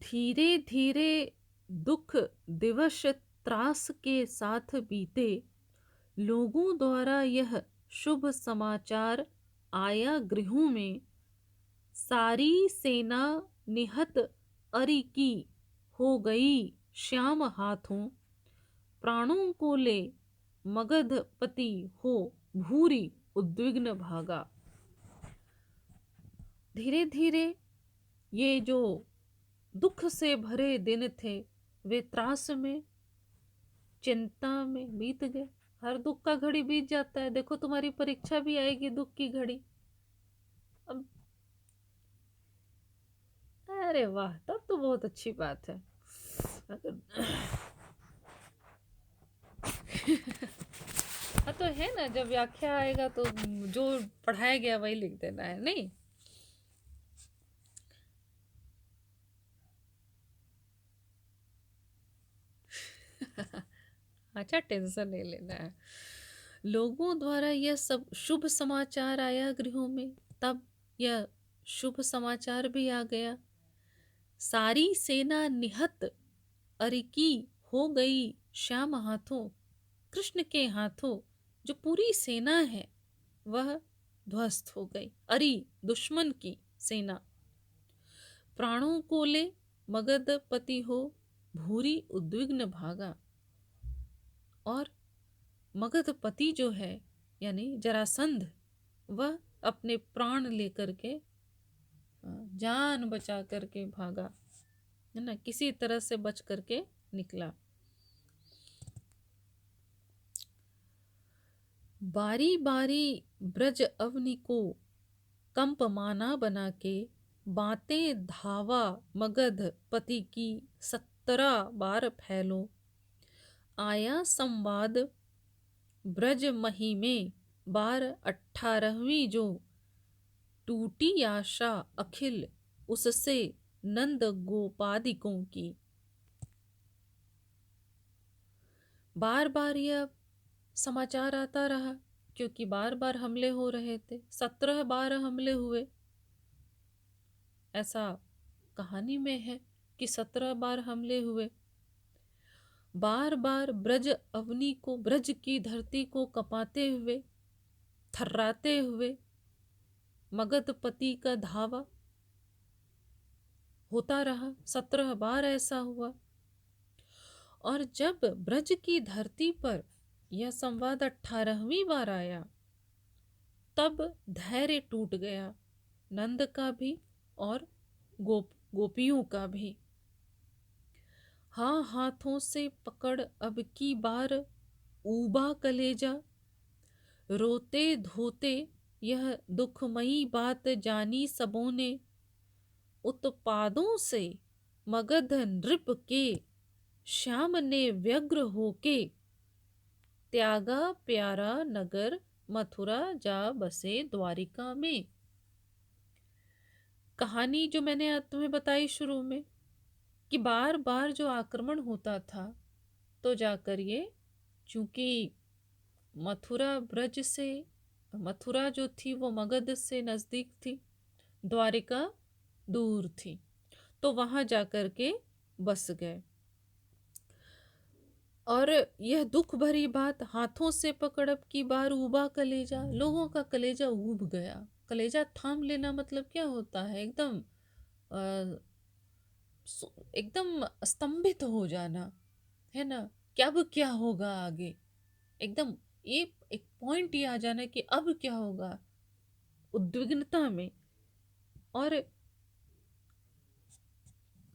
धीरे धीरे दुख दिवस त्रास के साथ बीते। लोगों द्वारा यह शुभ समाचार आया गृहों में। सारी सेना निहत अरि की हो गई श्याम हाथों। प्राणों को ले मगधपति हो भूरी उद्विग्न भागा। धीरे धीरे ये जो दुख से भरे दिन थे वे त्रास में, चिंता में बीत गए। हर दुख का घड़ी बीत जाता है। देखो तुम्हारी परीक्षा भी आएगी दुख की घड़ी। अब अरे वाह, तब तो बहुत अच्छी बात है। अगर हाँ तो है ना, जब व्याख्या आएगा तो जो पढ़ाया गया वही लिख देना है, नहीं? अच्छा, टेंशन नहीं लेना है। लोगों द्वारा यह सब शुभ समाचार आया गृहों में, तब यह शुभ समाचार भी आ गया। सारी सेना निहत अरिकी हो गई श्याम हाथों। कृष्ण के हाथों जो पूरी सेना है वह ध्वस्त हो गई। अरि दुश्मन की सेना। प्राणों को ले मगधपति हो भूरी उद्विग्न भागा। और मगधपति जो है यानी जरासंध, वह अपने प्राण लेकर के जान बचा करके भागा, है ना, किसी तरह से बच करके निकला। बारी बारी ब्रज अवनी को कंपमाना बना के बातें धावा मगध पति की 17 बार फैलो। आया संवाद ब्रज मही में बार 18वीं जो। टूटी आशा अखिल उससे नंद गोपादिकों की। बार बार यह समाचार आता रहा क्योंकि बार बार हमले हो रहे थे। 17 बार हमले हुए, ऐसा कहानी में है कि 17 बार हमले हुए। बार बार ब्रज अवनी को, ब्रज की धरती को कपाते हुए, थर्राते हुए मगधपति का धावा होता रहा। 17 बार ऐसा हुआ। और जब ब्रज की धरती पर यह संवाद 18वीं बार आया तब धैर्य टूट गया, नंद का भी और गोपियों का भी। हाँ, हाथों से पकड़ अब की बार ऊबा कलेजा। रोते धोते यह दुखमयी बात जानी सबों ने। उत्पादों से मगध नृप के श्याम ने व्यग्र होके। त्यागा प्यारा नगर मथुरा जा बसे द्वारिका में। कहानी जो मैंने तुम्हें बताई शुरू में कि बार बार जो आक्रमण होता था तो जाकर ये, चूंकि मथुरा ब्रज से, मथुरा जो थी वो मगध से नजदीक थी, द्वारिका दूर थी, तो वहां जाकर के बस गए। और यह दुख भरी बात, हाथों से पकड़ अब की बार ऊबा कलेजा, लोगों का कलेजा ऊब गया। कलेजा थाम लेना मतलब क्या होता है? एकदम स्तंभित हो जाना, है ना, कि अब क्या होगा आगे। एकदम ये एक पॉइंट ये आ जाना कि अब क्या होगा, उद्विग्नता में। और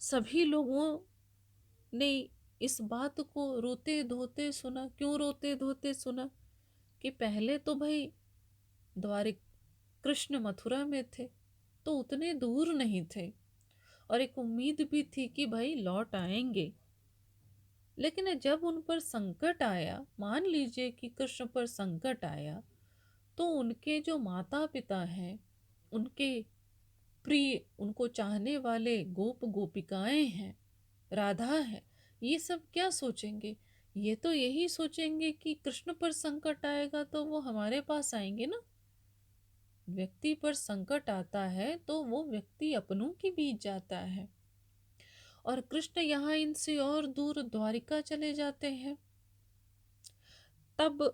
सभी लोगों ने इस बात को रोते धोते सुना। क्यों रोते धोते सुना? कि पहले तो भाई द्वारिक कृष्ण मथुरा में थे तो उतने दूर नहीं थे और एक उम्मीद भी थी कि भाई लौट आएंगे। लेकिन जब उन पर संकट आया, मान लीजिए कि कृष्ण पर संकट आया, तो उनके जो माता पिता हैं, उनके प्रिय, उनको चाहने वाले गोप गोपिकाएं हैं, राधा है, ये सब क्या सोचेंगे? ये तो यही सोचेंगे कि कृष्ण पर संकट आएगा तो वो हमारे पास आएंगे ना। व्यक्ति पर संकट आता है तो वो व्यक्ति अपनों के बीच जाता है। और कृष्ण यहाँ इनसे और दूर द्वारिका चले जाते हैं। तब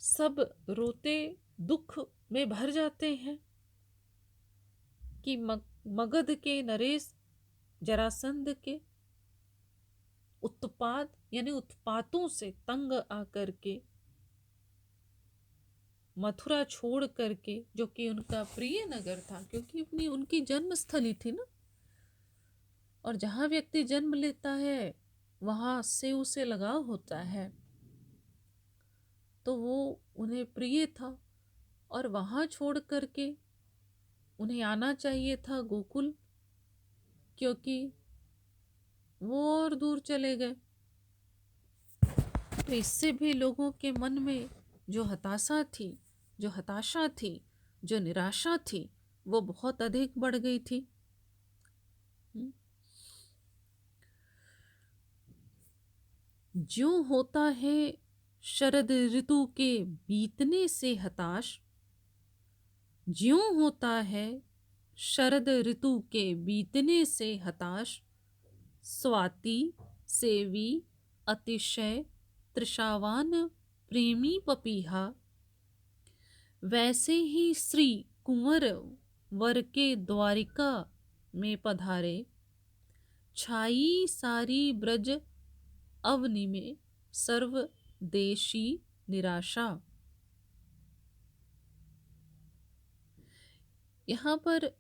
सब रोते दुख में भर जाते हैं कि मगध के नरेश जरासंध के उत्पात यानी उत्पातों से तंग आकर के मथुरा छोड़ करके, जो कि उनका प्रिय नगर था, क्योंकि अपनी उनकी जन्म स्थली थी ना, और जहां व्यक्ति जन्म लेता है वहां से उसे लगाव होता है, तो वो उन्हें प्रिय था और वहां छोड़ करके उन्हें आना चाहिए था गोकुल, क्योंकि वो और दूर चले गए। तो इससे भी लोगों के मन में जो हताशा थी, जो निराशा थी, वो बहुत अधिक बढ़ गई थी। जो होता है शरद ऋतु के बीतने से हताश, ज्यों होता है शरद ऋतु के बीतने से हताश, स्वाति सेवी अतिशय तृषावान प्रेमी पपीहा, वैसे ही श्री कुंवर वर के द्वारिका में पधारे, छाई सारी ब्रज अवनि में सर्वदेशी निराशा। यहाँ पर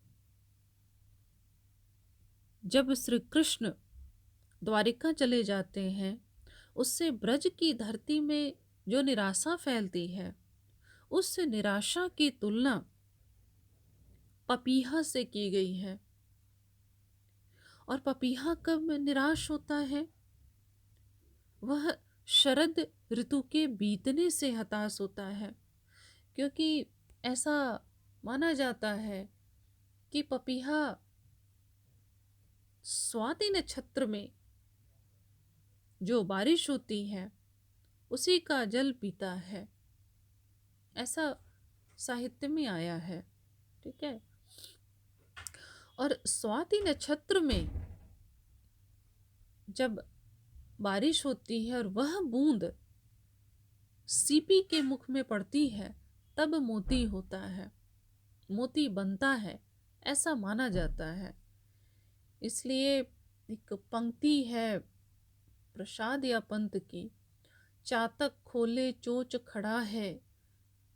जब श्री कृष्ण द्वारिका चले जाते हैं, उससे ब्रज की धरती में जो निराशा फैलती है, उस निराशा की तुलना पपीहा से की गई है। और पपीहा कब निराश होता है? वह शरद ऋतु के बीतने से हताश होता है, क्योंकि ऐसा माना जाता है कि पपीहा स्वाति नक्षत्र में जो बारिश होती है उसी का जल पीता है, ऐसा साहित्य में आया है। ठीक है। और स्वाति नक्षत्र में जब बारिश होती है और वह बूंद सीपी के मुख में पड़ती है, तब मोती होता है, मोती बनता है, ऐसा माना जाता है। इसलिए एक पंक्ति है प्रसाद या पंत की, चातक खोले चोच खड़ा है,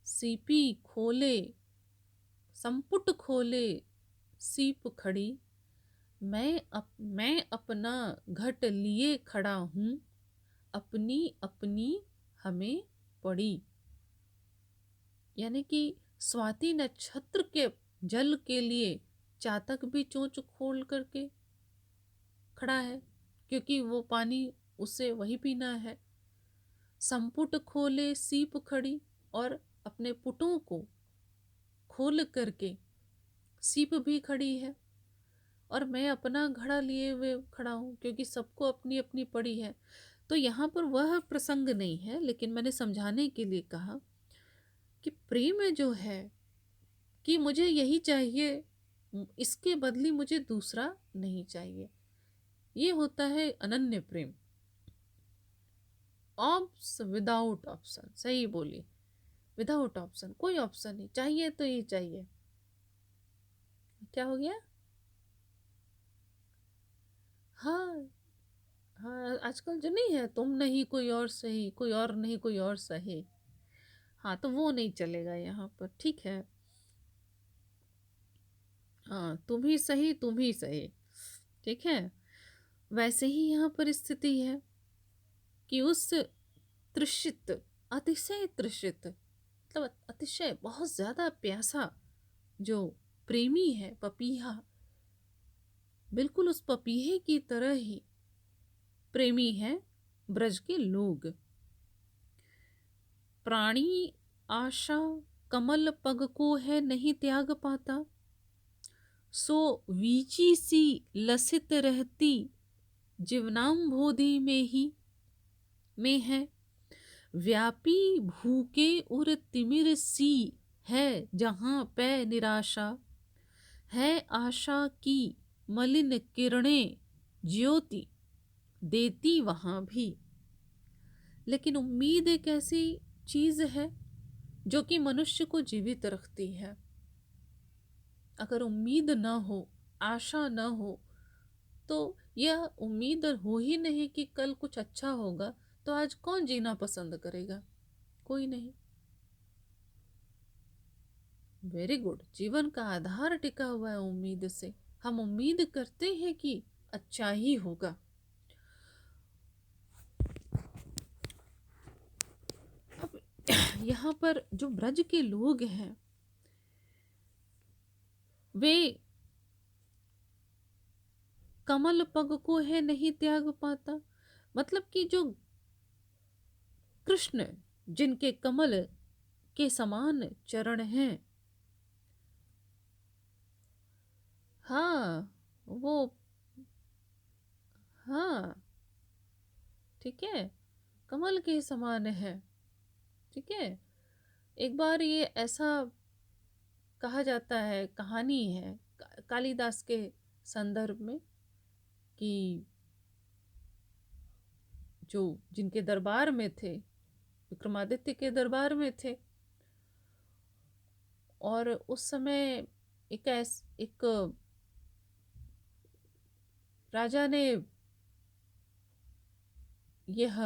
सीपी खोले संपुट खोले सीप खड़ी, मैं अपना घट लिए खड़ा हूँ, अपनी अपनी हमें पड़ी। यानी कि स्वाति नक्षत्र के जल के लिए चातक भी चोंच खोल करके खड़ा है, क्योंकि वो पानी उसे वही पीना है। संपुट खोले सीप खड़ी, और अपने पुटों को खोल करके सीप भी खड़ी है। और मैं अपना घड़ा लिए हुए खड़ा हूँ, क्योंकि सबको अपनी अपनी पड़ी है। तो यहाँ पर वह प्रसंग नहीं है, लेकिन मैंने समझाने के लिए कहा कि प्रेम जो है कि मुझे यही चाहिए, इसके बदले मुझे दूसरा नहीं चाहिए, ये होता है अनन्य प्रेम। ऑप्स विदाउट ऑप्शन, सही बोली, विदाउट ऑप्शन, कोई ऑप्शन नहीं, चाहिए तो ये चाहिए। क्या हो गया? हाँ हाँ, आजकल जो नहीं है, तुम नहीं कोई और सही, कोई और नहीं कोई और सही, हाँ, तो वो नहीं चलेगा यहाँ पर। ठीक है, हाँ, तुम ही सही, तुम ही सही। ठीक है। वैसे ही यहाँ पर स्थिति है कि उस तृषित, अतिशय तृषित, मतलब अतिशय बहुत ज्यादा प्यासा जो प्रेमी है पपीहा, बिल्कुल उस पपीहे की तरह ही प्रेमी है ब्रज के लोग। प्राणी आशा कमल पग को है नहीं त्याग पाता, सो वीची सी लसित रहती जीवनाम्भोधि में ही में है, व्यापी भूखे उर तिमिर सी है जहां पै निराशा, है आशा की मलिन किरणें ज्योति देती वहां भी। लेकिन उम्मीद एक ऐसी चीज है जो कि मनुष्य को जीवित रखती है। अगर उम्मीद न हो, आशा न हो, तो यह उम्मीद हो ही नहीं कि कल कुछ अच्छा होगा, तो आज कौन जीना पसंद करेगा? कोई नहीं। Very good. जीवन का आधार टिका हुआ है उम्मीद से। हम उम्मीद करते हैं कि अच्छा ही होगा। अब यहाँ पर जो ब्रज के लोग हैं वे कमल पग को है नहीं त्याग पाता, मतलब कि जो कृष्ण जिनके कमल के समान चरण हैं, हाँ वो, हाँ ठीक है, कमल के समान है। ठीक है। एक बार ये ऐसा कहा जाता है, कहानी है कालिदास के संदर्भ में, कि जो जिनके दरबार में थे, विक्रमादित्य के दरबार में थे, और उस समय एक राजा ने यह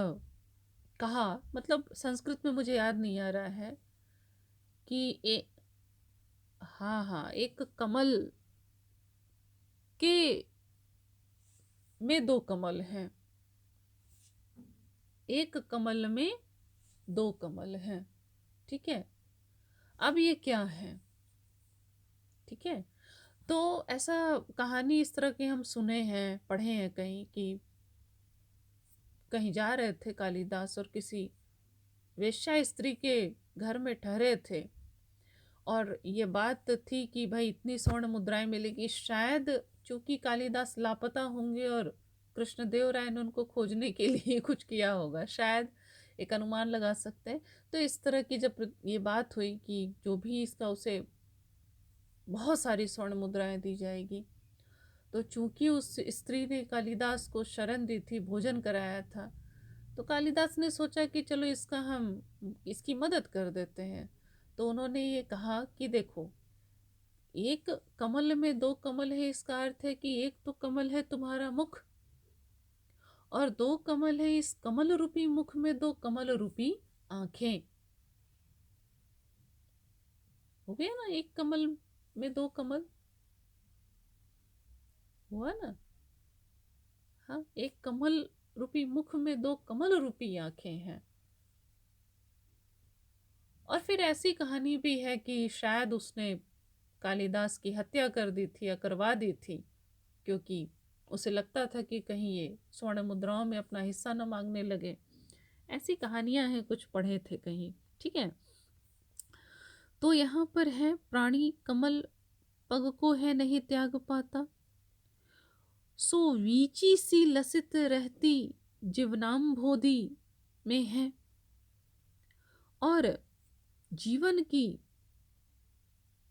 कहा, मतलब संस्कृत में मुझे याद नहीं आ रहा है कि हाँ हाँ, एक कमल के में दो कमल हैं, एक कमल में दो कमल हैं। ठीक है। अब ये क्या है? ठीक है। तो ऐसा कहानी इस तरह की हम सुने हैं, पढ़े हैं कहीं, कि कहीं जा रहे थे कालिदास और किसी वेश्या स्त्री के घर में ठहरे थे, और ये बात थी कि भाई इतनी स्वर्ण मुद्राएं मिलेगी। शायद चूंकि कालिदास लापता होंगे और कृष्णदेव राय ने उनको खोजने के लिए कुछ किया होगा, शायद एक अनुमान लगा सकते हैं। तो इस तरह की जब ये बात हुई कि जो भी इसका उसे बहुत सारी स्वर्ण मुद्राएं दी जाएगी, तो चूंकि उस स्त्री ने कालिदास को शरण दी थी, भोजन कराया था, तो कालिदास ने सोचा कि चलो इसकी मदद कर देते हैं। तो उन्होंने ये कहा कि देखो, एक कमल में दो कमल है, इसका अर्थ है कि एक तो कमल है तुम्हारा मुख, और दो कमल है इस कमल रूपी मुख में दो कमल रूपी आंखें। हो गया ना, एक कमल में दो कमल हुआ ना। हाँ, एक कमल रूपी मुख में दो कमल रूपी आंखें हैं। और फिर ऐसी कहानी भी है कि शायद उसने कालिदास की हत्या कर दी थी या करवा दी थी, क्योंकि उसे लगता था कि कहीं ये स्वर्ण मुद्राओं में अपना हिस्सा न मांगने लगे। ऐसी कहानियां हैं, कुछ पढ़े थे कहीं। ठीक है। तो यहाँ पर है, प्राणी कमल पग को है नहीं त्याग पाता, सो वीची सी लसित रहती जीवनाम्भोधि में है। और जीवन की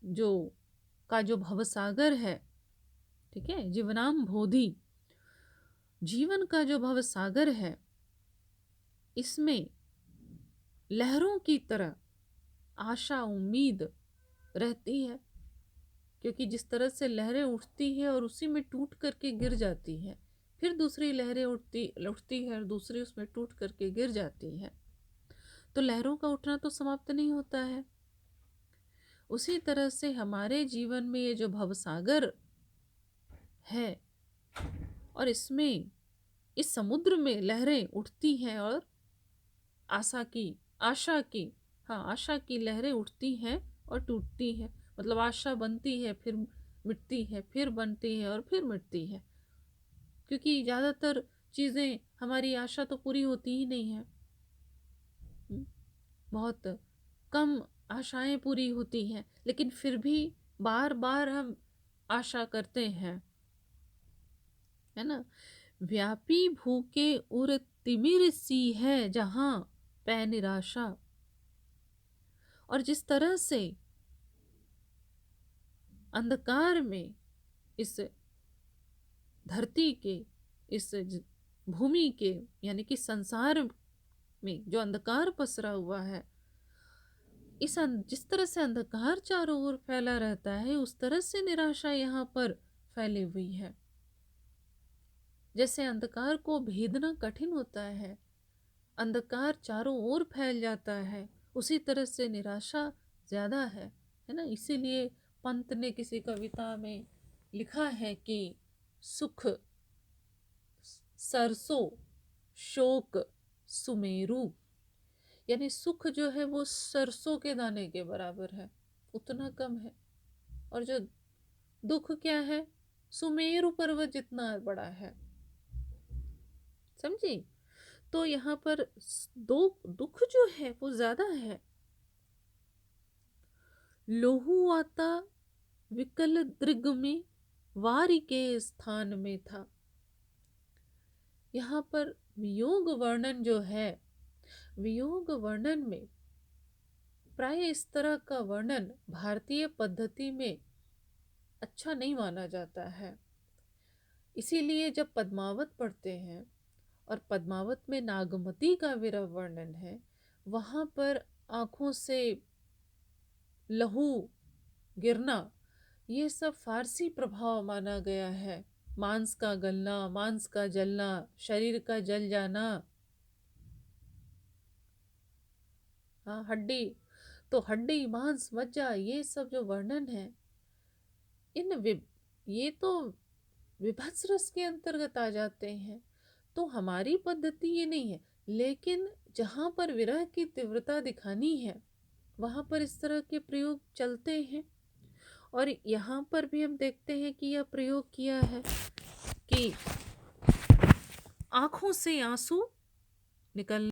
जो जो भवसागर है, ठीक है, जीवनाम्भोधि, जीवन का जो भवसागर है, इसमें लहरों की तरह आशा उम्मीद रहती है। क्योंकि जिस तरह से लहरें उठती है और उसी में टूट करके गिर जाती है, फिर दूसरी लहरें उठती है और दूसरी उसमें टूट करके गिर जाती है, तो लहरों का उठना तो समाप्त नहीं होता है। उसी तरह से हमारे जीवन में ये जो भवसागर है, और इसमें इस समुद्र में लहरें उठती हैं, और आशा की, हाँ, आशा की लहरें उठती हैं और टूटती हैं। मतलब आशा बनती है, फिर मिटती है, फिर बनती है और फिर मिटती है। क्योंकि ज़्यादातर चीज़ें, हमारी आशा तो पूरी होती ही नहीं है। बहुत कम आशाएं पूरी होती हैं, लेकिन फिर भी बार बार हम आशा करते हैं, है ना। व्यापी भूखे उर तिमिर सी है जहां पै निराशा। और जिस तरह से अंधकार में इस धरती के, भूमि के यानी कि संसार में जो अंधकार पसरा हुआ है, जिस तरह से अंधकार चारों ओर फैला रहता है, उस तरह से निराशा यहाँ पर फैली हुई है। जैसे अंधकार को भेदना कठिन होता है, अंधकार चारों ओर फैल जाता है, उसी तरह से निराशा ज्यादा है ना। इसीलिए पंत ने किसी कविता में लिखा है कि सुख सरसों शोक सुमेरु, यानी सुख जो है वो सरसों के दाने के बराबर है, उतना कम है, और जो दुख क्या है, सुमेरु पर्वत जितना बड़ा है। समझी? तो यहाँ पर दो दुख जो है वो ज्यादा है। लोहू आता विकल दृग में वारी के स्थान में था। यहाँ पर वियोग वर्णन जो है, वियोग वर्णन में प्राय इस तरह का वर्णन भारतीय पद्धति में अच्छा नहीं माना जाता है। इसीलिए जब पद्मावत पढ़ते हैं और पद्मावत में नागमती का विरह वर्णन है, वहां पर आंखों से लहू गिरना, ये सब फारसी प्रभाव माना गया है। मांस का गलना, मांस का जलना, शरीर का जल जाना, हाँ हड्डी, तो हड्डी मांस मज्जा, ये सब जो वर्णन है, ये तो विभत्स रस के अंतर्गत आ जाते हैं। तो हमारी पद्धति ये नहीं है, लेकिन जहाँ पर विरह की तीव्रता दिखानी है वहाँ पर इस तरह के प्रयोग चलते हैं। और यहाँ पर भी हम देखते हैं कि यह प्रयोग किया है कि आंखों से आंसू निकल